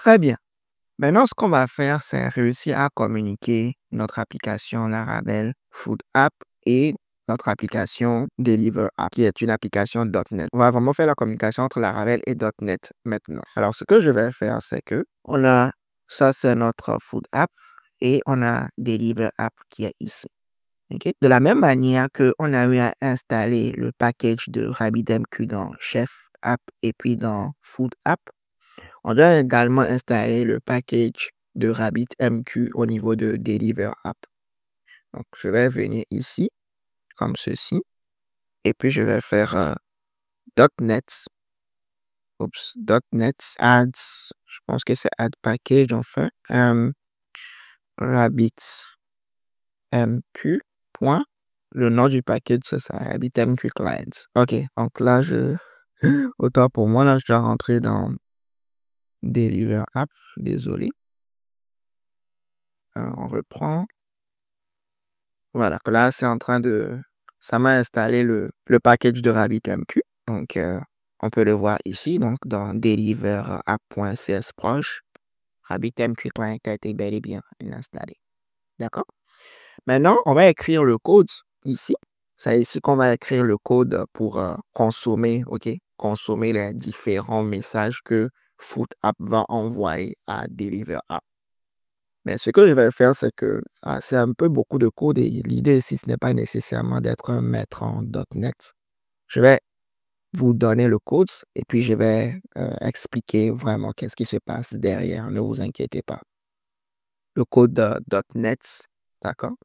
Très bien. Maintenant, ce qu'on va faire, c'est réussir à communiquer notre application Laravel Food App et notre application Deliver App, qui est une application .NET. On va vraiment faire la communication entre Laravel et .NET maintenant. Alors, ce que je vais faire, c'est que ça, c'est notre Food App et on a Deliver App qui est ici. OK? De la même manière qu'on a eu à installer le package de RabbitMQ dans Chef App et puis dans Food App, on doit également installer le package de RabbitMQ au niveau de Deliver App. Donc, je vais venir ici, comme ceci, et puis je vais faire .NET. Oups, .NET adds, je pense que c'est add package enfin, RabbitMQ. Point. Le nom du package, c'est ça, RabbitMQ Clients. OK, donc là, autant pour moi, là, je dois rentrer dans Deliver App, désolé. On reprend. Voilà, là, c'est en train de... Ça m'a installé le package de RabbitMQ. Donc, on peut le voir ici, donc dans Deliver App.cs proche. RabbitMQ Client a été bel et bien installé. D'accord? Maintenant, on va écrire le code ici. C'est ici qu'on va écrire le code pour consommer, OK? Consommer les différents messages que Food App va envoyer à Deliver App. Mais ce que je vais faire, c'est que c'est un peu beaucoup de code et l'idée ici, ce n'est pas nécessairement d'être un maître en .NET. Je vais vous donner le code et puis je vais expliquer vraiment qu'est-ce qui se passe derrière. Ne vous inquiétez pas. Le code de .NET, d'accord?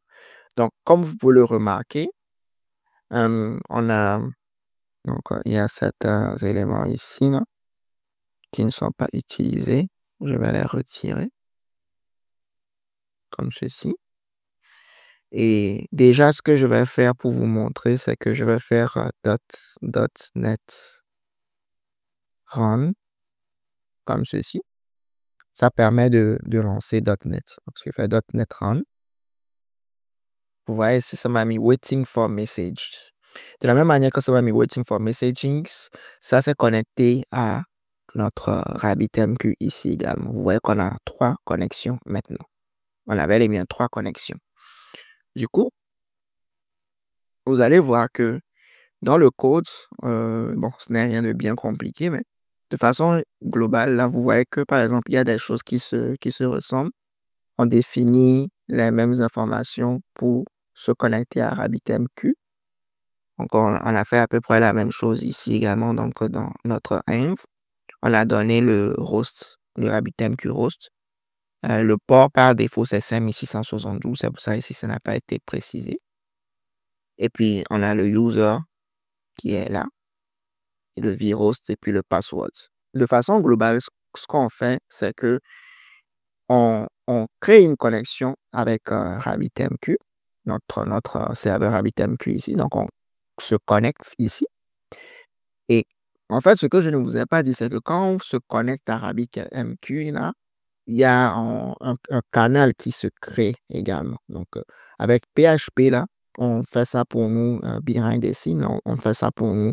Donc, comme vous pouvez le remarquer, il y a certains éléments ici là, qui ne sont pas utilisés. Je vais les retirer comme ceci. Et déjà, ce que je vais faire pour vous montrer, c'est que je vais faire .NET Run comme ceci. Ça permet de lancer .NET. Donc, je fais .NET Run. Vous voyez, ici, ça m'a mis Waiting for Messages. De la même manière que ça m'a mis Waiting for Messaging, ça s'est connecté à notre RabbitMQ ici également. Vous voyez qu'on a 3 connexions maintenant. On avait les bien 3 connexions. Du coup, vous allez voir que dans le code, bon, ce n'est rien de bien compliqué, mais de façon globale, là, vous voyez que, par exemple, il y a des choses qui se ressemblent. On définit les mêmes informations pour se connecter à RabbitMQ. Donc, on a fait à peu près la même chose ici également. Donc, dans notre env, on a donné le host, le RabbitMQ host. Le port par défaut, c'est 5672. C'est pour ça ici, ça n'a pas été précisé. Et puis, on a le user qui est là. Et le vhost et puis le password. De façon globale, ce qu'on fait, c'est que on crée une connexion avec RabbitMQ, notre serveur RabbitMQ ici. Donc, on se connecte ici. Et en fait, ce que je ne vous ai pas dit, c'est que quand on se connecte à RabbitMQ, là, il y a un canal qui se crée également. Donc, avec PHP, là, on fait ça pour nous behind the scene. On fait ça pour nous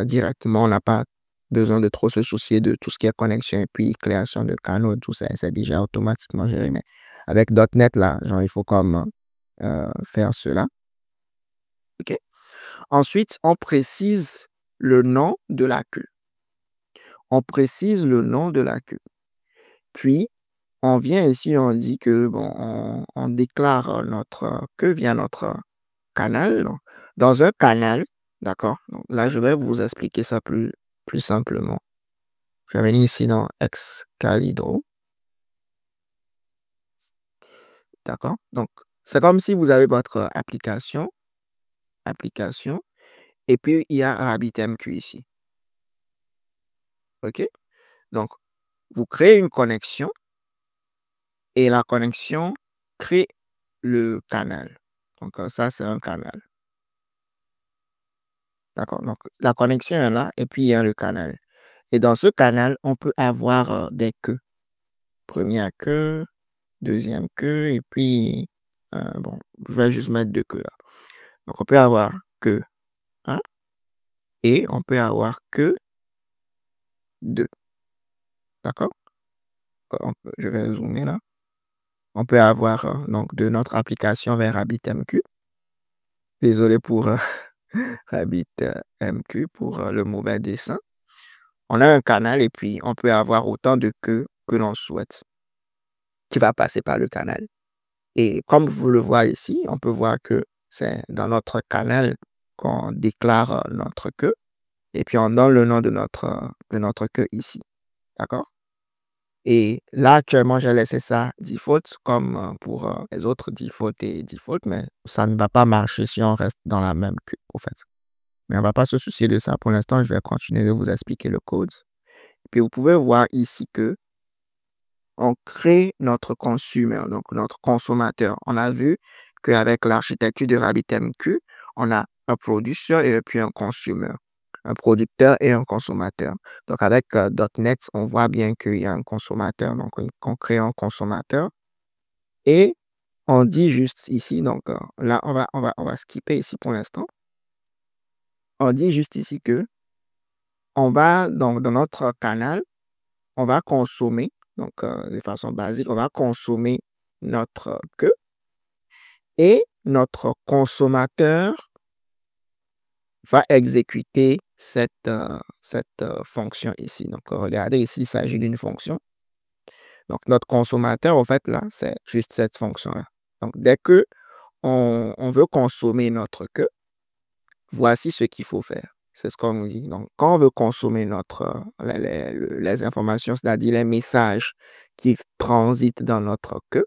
directement. On n'a pas besoin de trop se soucier de tout ce qui est connexion et puis création de canaux. Tout ça, c'est déjà automatiquement géré. Mais avec .NET, là, genre, il faut comme faire cela. OK? Ensuite, on précise le nom de la queue. On précise le nom de la queue. Puis, on vient ici, on dit que, bon, on déclare notre queue via notre canal. Donc, dans un canal, d'accord? Donc, là, je vais vous expliquer ça plus simplement. Je vais venir ici dans Excalibur. D'accord? Donc, c'est comme si vous avez votre application, et puis il y a RabbitMQ ici. OK? Donc, vous créez une connexion et la connexion crée le canal. Donc, ça, c'est un canal. D'accord? Donc, la connexion est là et puis il y a le canal. Et dans ce canal, on peut avoir des queues. Première queue, deuxième queue et puis, bon, je vais juste mettre 2 queues là. Donc, on peut avoir queue 1 et on peut avoir queue 2. D'accord? je vais zoomer là. On peut avoir donc de notre application vers RabbitMQ. Désolé pour RabbitMQ pour le mauvais dessin. On a un canal et puis on peut avoir autant de queues que l'on souhaite qui va passer par le canal. Et comme vous le voyez ici, on peut voir que c'est dans notre canal qu'on déclare notre queue et puis on donne le nom de notre queue ici. D'accord? Et là, actuellement, j'ai laissé ça default comme pour les autres default et default, mais ça ne va pas marcher si on reste dans la même queue, en fait. Mais on ne va pas se soucier de ça. Pour l'instant, je vais continuer de vous expliquer le code. Puis vous pouvez voir ici que on crée notre consumer, donc notre consommateur. On a vu qu'avec l'architecture de RabbitMQ, on a un producteur et puis un consumer, un producteur et un consommateur. Donc avec .NET, on voit bien qu'il y a un consommateur, donc on crée un consommateur et on dit juste ici, donc là on va skipper ici pour l'instant. On dit juste ici que on va donc dans notre canal, on va consommer. Donc, de façon basique, on va consommer notre queue et notre consommateur va exécuter cette fonction ici. Donc, regardez ici, il s'agit d'une fonction. Donc, notre consommateur, en fait, là, c'est juste cette fonction-là. Donc, dès que on veut consommer notre queue, voici ce qu'il faut faire. C'est ce qu'on nous dit. Donc, quand on veut consommer les informations, c'est-à-dire les messages qui transitent dans notre queue,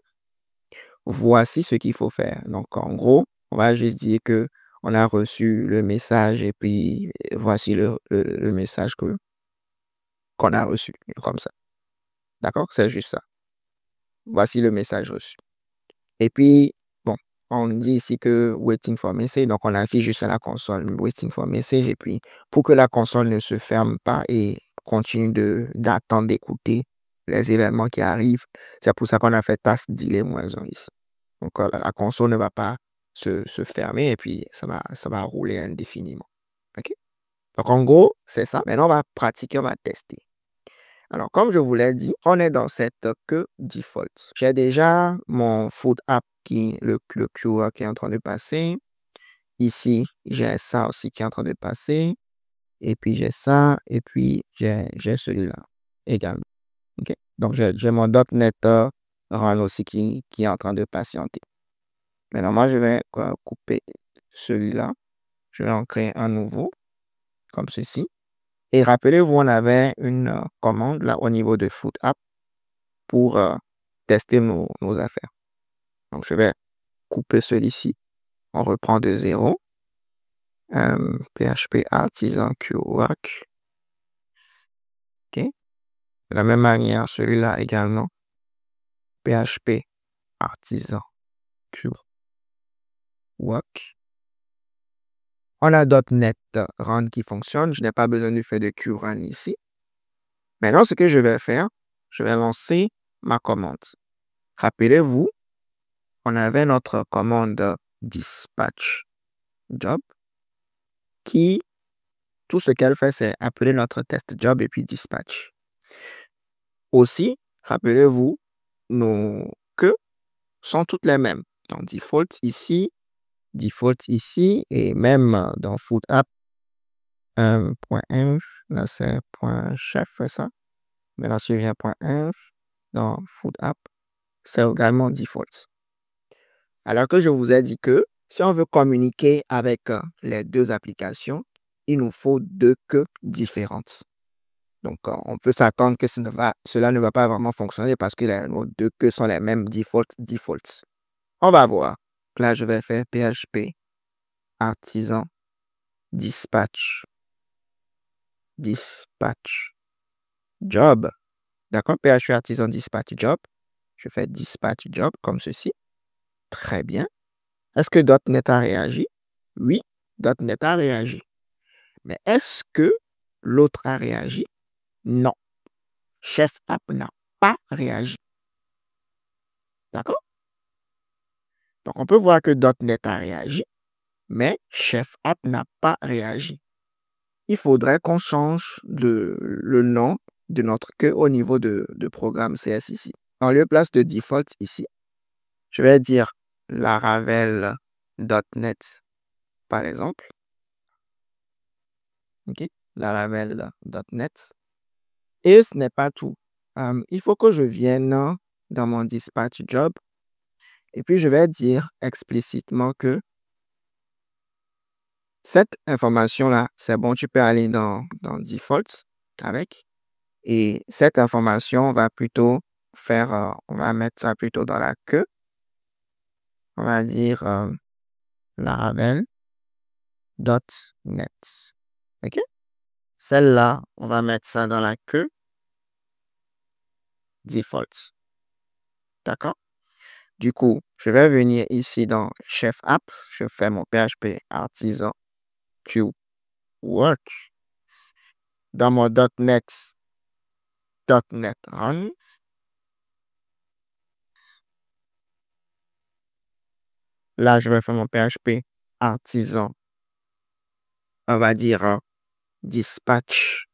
voici ce qu'il faut faire. Donc, en gros, on va juste dire que on a reçu le message et puis voici le message qu'on a reçu, comme ça. D'accord? C'est juste ça. Voici le message reçu. Et puis, bon, on dit ici que waiting for message, donc on affiche juste à la console waiting for message. Et puis, pour que la console ne se ferme pas et continue d'attendre, d'écouter les événements qui arrivent, c'est pour ça qu'on a fait task delay -1 ici. Donc, la console ne va pas se fermer et puis ça va rouler indéfiniment. OK? Donc, en gros, c'est ça. Maintenant, on va pratiquer, on va tester. Alors, comme je vous l'ai dit, on est dans cette queue default. J'ai déjà mon food app le QR qui est en train de passer. Ici, j'ai ça aussi qui est en train de passer. Et puis, j'ai ça. Et puis, j'ai celui-là également. OK? Donc, j'ai mon .NET Run aussi qui est en train de patienter. Maintenant, moi, je vais couper celui-là. Je vais en créer un nouveau, comme ceci. Et rappelez-vous, on avait une commande là au niveau de Food App pour tester nos affaires. Donc, je vais couper celui-ci. On reprend de 0. PHP Artisan QWork. OK. De la même manière, celui-là également. PHP Artisan QWork. On a .NET Run qui fonctionne. Je n'ai pas besoin de faire de QRun ici. Maintenant, ce que je vais faire, je vais lancer ma commande. Rappelez-vous, on avait notre commande dispatch job qui, tout ce qu'elle fait, c'est appeler notre test job et puis dispatch. Aussi, rappelez-vous, nos queues sont toutes les mêmes. Donc, default ici et même dans food app, .inf, là c'est .chef, c'est ça. Mais là, je viens .inf, dans food app, c'est également default. Alors que je vous ai dit que si on veut communiquer avec les deux applications, il nous faut deux queues différentes. Donc, on peut s'attendre que cela ne va pas vraiment fonctionner parce que nos deux queues sont les mêmes defaults. On va voir. Là, je vais faire PHP Artisan Dispatch Job. D'accord? PHP Artisan Dispatch Job. Je fais Dispatch Job comme ceci. Très bien. Est-ce que .NET a réagi? Oui, .NET a réagi. Mais est-ce que l'autre a réagi? Non. Chef App n'a pas réagi. D'accord? Donc, on peut voir que .NET a réagi, mais Chef App n'a pas réagi. Il faudrait qu'on change le nom de notre queue au niveau de programme CS ici. En lieu place de default ici, je vais dire Laravel.net par exemple. OK? Laravel.net. Et ce n'est pas tout. Il faut que je vienne dans mon dispatch job et puis je vais dire explicitement que cette information-là, c'est bon, tu peux aller dans default avec. Et cette information va plutôt on va mettre ça plutôt dans la queue. On va dire Laravel.net. OK? Celle-là, on va mettre ça dans la queue default. D'accord? Du coup, je vais venir ici dans Chef App. Je fais mon PHP Artisan Q Work. Dans mon .NET Run. Là, je vais faire mon PHP Artisan. On va dire Dispatch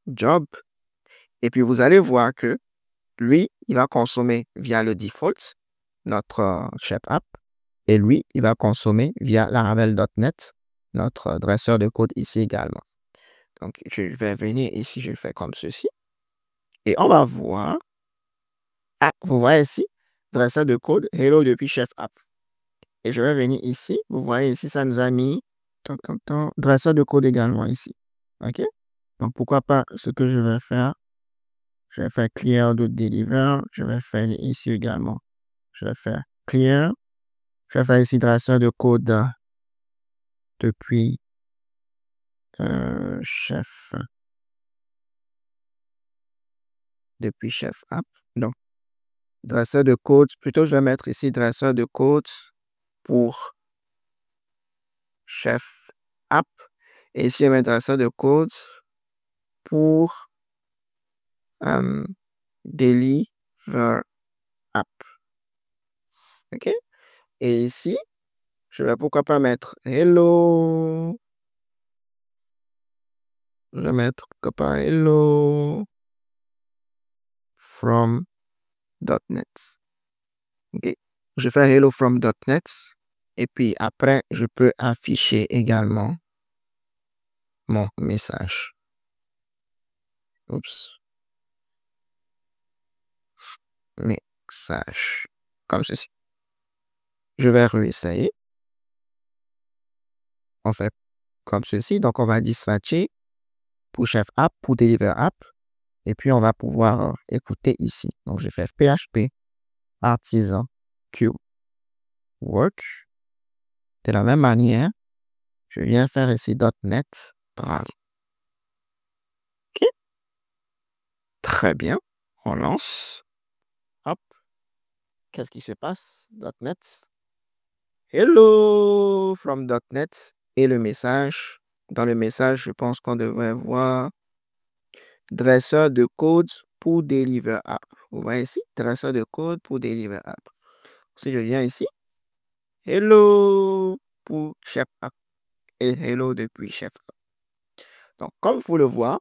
Job. Et puis, vous allez voir que lui, il va consommer via le default, notre Chef App. Et lui, il va consommer via Laravel.net, notre dresseur de code ici également. Donc, je vais venir ici, je fais comme ceci. Et on va voir. Ah, vous voyez ici, dresseur de code, hello depuis Chef App. Et je vais venir ici. Vous voyez ici, ça nous a mis dresseur de code également ici. OK? Donc, pourquoi pas ce que je vais faire? Je vais faire clear de deliver. Je vais faire ici également. Je vais faire clear. Je vais faire ici dresseur de code depuis chef. Depuis Chef App. Donc, dresseur de code. Plutôt, je vais mettre ici dresseur de code pour Chef App. Et ici, je vais mettre dresseur de code pour Deliver App. OK? Et ici, je vais pourquoi pas mettre hello. Je vais mettre pourquoi pas hello from .NET. OK? Je fais hello from .NET. Et puis après, je peux afficher également mon message. Oups. Message. Comme ceci. Je vais réessayer. On fait comme ceci. Donc, on va dispatcher pour Chef App, pour Deliver App. Et puis, on va pouvoir écouter ici. Donc, je fais PHP Artisan Q Work. De la même manière, je viens faire ici .NET. OK. Très bien. On lance. Hop. Qu'est-ce qui se passe? .NET. Hello from .NET. Et le message. Dans le message, je pense qu'on devrait voir dresseur de code pour Deliver App. Vous voyez ici, dresseur de code pour Deliver App. Si je viens ici, hello pour Chef App et hello depuis Chef App. Donc, comme vous le voyez,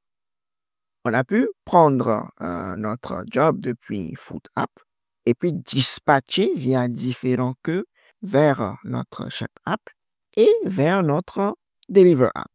on a pu prendre notre job depuis Foot App et puis dispatcher via différents queues vers notre Chef App et vers notre Deliver App.